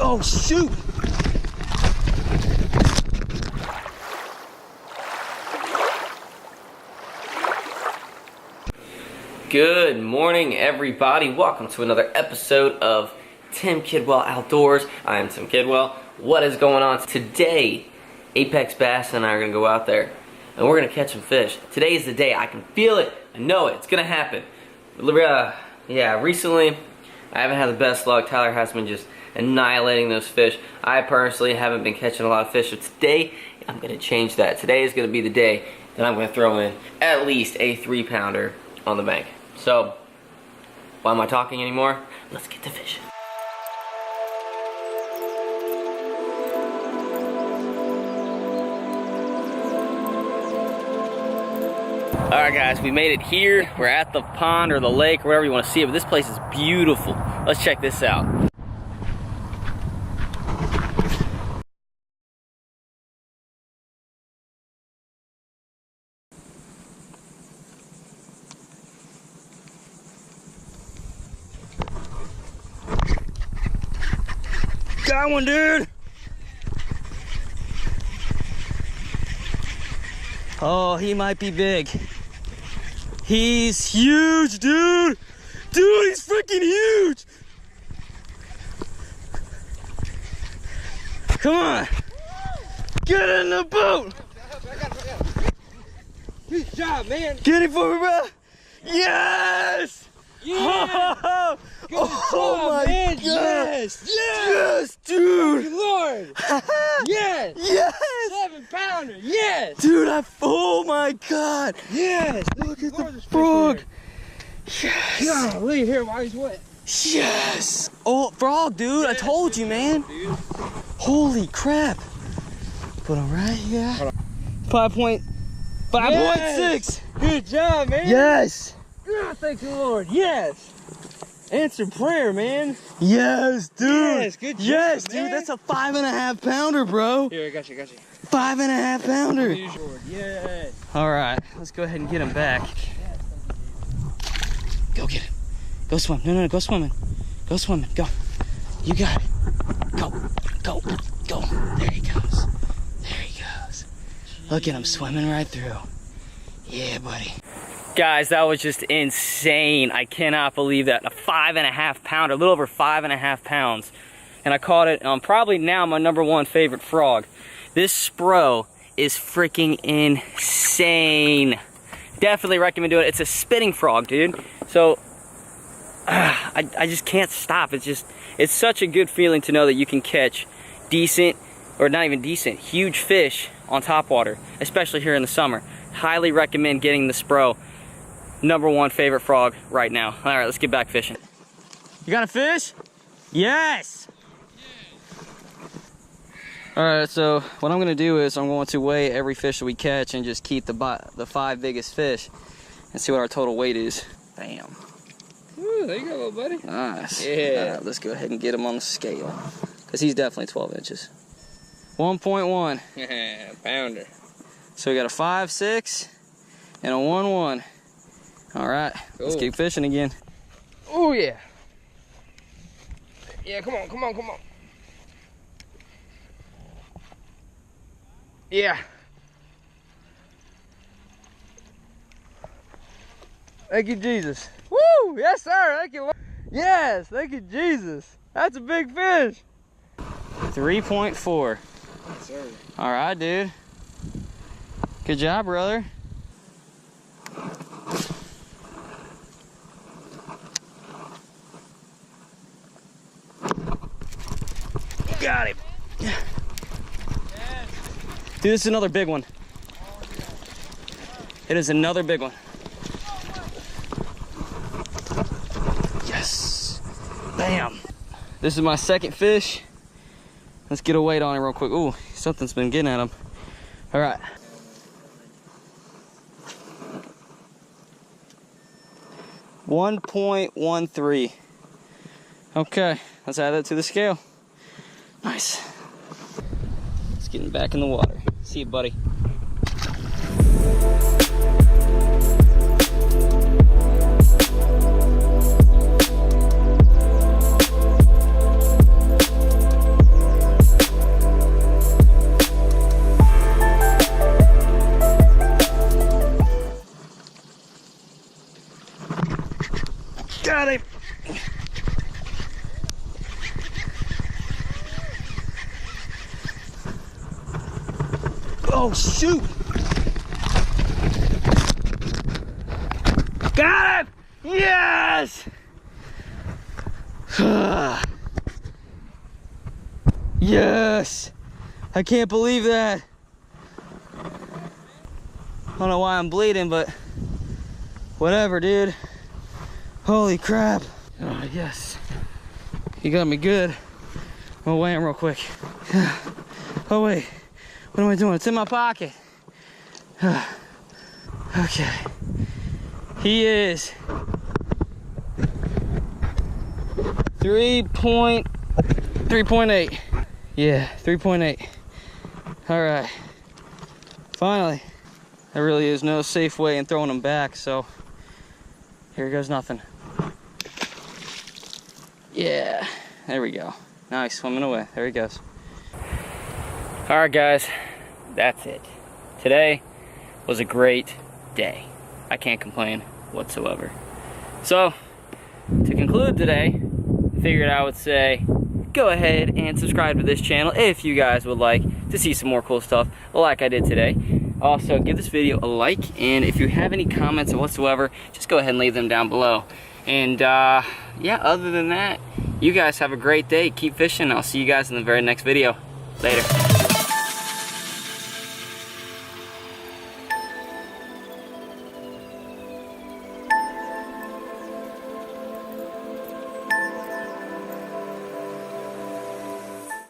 Oh, shoot. Good morning, everybody. Welcome to another episode of Tim Kidwell Outdoors. I am Tim Kidwell. What is going on? Today, Apex Bass and I are going to go out there and we're going to catch some fish. Today is the day. I can feel it. I know it. It's going to happen. Yeah, recently I haven't had the best luck. Tyler has been just annihilating those fish. I personally haven't been catching a lot of fish, so today I'm going to change that. Today is going to be the day that I'm going to throw in at least a 3-pounder on the bank. So, why am I talking anymore? Let's get to fishing. Alright guys, we made it here. We're at the pond or the lake, or wherever you want to see it, but this place is beautiful. Let's check this out. Got one, dude! Oh, he might be big. He's huge, dude! Dude, he's freaking huge! Come on! Get in the boat! Good job, man! Get it for me, bro! Yes! Yeah! Oh my man. God! Yes! Yes, dude! Good Lord! Yes! Yes! 7-pounder! Yes! Dude, oh my God! Yes! Look at the frog! Yes! Golly, here, why he's wet? Yes! Oh, frog, dude! I told you, man! Holy crap! Put him right here. 5.6! Yes. Good job, man! Yes! Oh, thank you, Lord! Yes! Answer prayer, man! Yes, dude! Yes, good job, yes, man. dude! That's a 5.5-pounder, bro! Here, I got you. 5.5-pounder! Yes! Alright, let's go ahead and get him back. Go get him. Go swim. No, go swimming. Go swimming. Go. You got it. Go. Go. Go. There he goes. There he goes. Look at him swimming right through. Yeah, buddy. Guys, that was just insane. I cannot believe that. A 5.5-pounder, a little over 5.5 pounds. And I caught it probably now my #1 favorite frog. This Spro is freaking insane. Definitely recommend doing it. It's a spitting frog, dude. So, I just can't stop. It's such a good feeling to know that you can catch decent, or not even decent, huge fish on topwater, especially here in the summer. Highly recommend getting the Spro. #1 favorite frog right now. All right, let's get back fishing. You got a fish? Yes! All right, so what I'm gonna do is I'm going to weigh every fish that we catch and just keep the 5 biggest fish and see what our total weight is. Bam. Ooh, there you go, little buddy. Nice. Yeah. All right, let's go ahead and get him on the scale because he's definitely 12 inches. 1.1. Pounder. So we got a 5.6 and a 1.1. All right, let's keep fishing again. Oh, yeah. Yeah, come on. Yeah. Thank you, Jesus. Woo! Yes, sir. Thank you. Yes, thank you, Jesus. That's a big fish. 3.4. Yes, sir. All right, dude. Good job, brother. Got him. Yes. Dude, this is another big one. It is another big one. Yes. Bam. This is my second fish. Let's get a weight on it real quick. Ooh, something's been getting at him. All right. .13. Okay, let's add that to the scale. Nice. Let's get him back in the water. See you, buddy. Oh, shoot. Got him! Yes! Yes! I can't believe that. I don't know why I'm bleeding, but whatever, dude. Holy crap. Oh, yes. You got me good. I'm gonna weigh him real quick. Oh, wait. What am I doing? It's in my pocket. Okay. He is 3.8. Yeah, 3.8. All right. Finally. There really is no safe way in throwing them back, so here goes nothing. Yeah, there we go. Now he's swimming away. There he goes. All right, guys, that's it. Today was a great day. I can't complain whatsoever. So, to conclude today, I figured I would say, go ahead and subscribe to this channel if you guys would like to see some more cool stuff like I did today. Also, give this video a like, and if you have any comments whatsoever, just go ahead and leave them down below. And yeah, other than that, you guys have a great day. Keep fishing. I'll see you guys in the very next video. Later.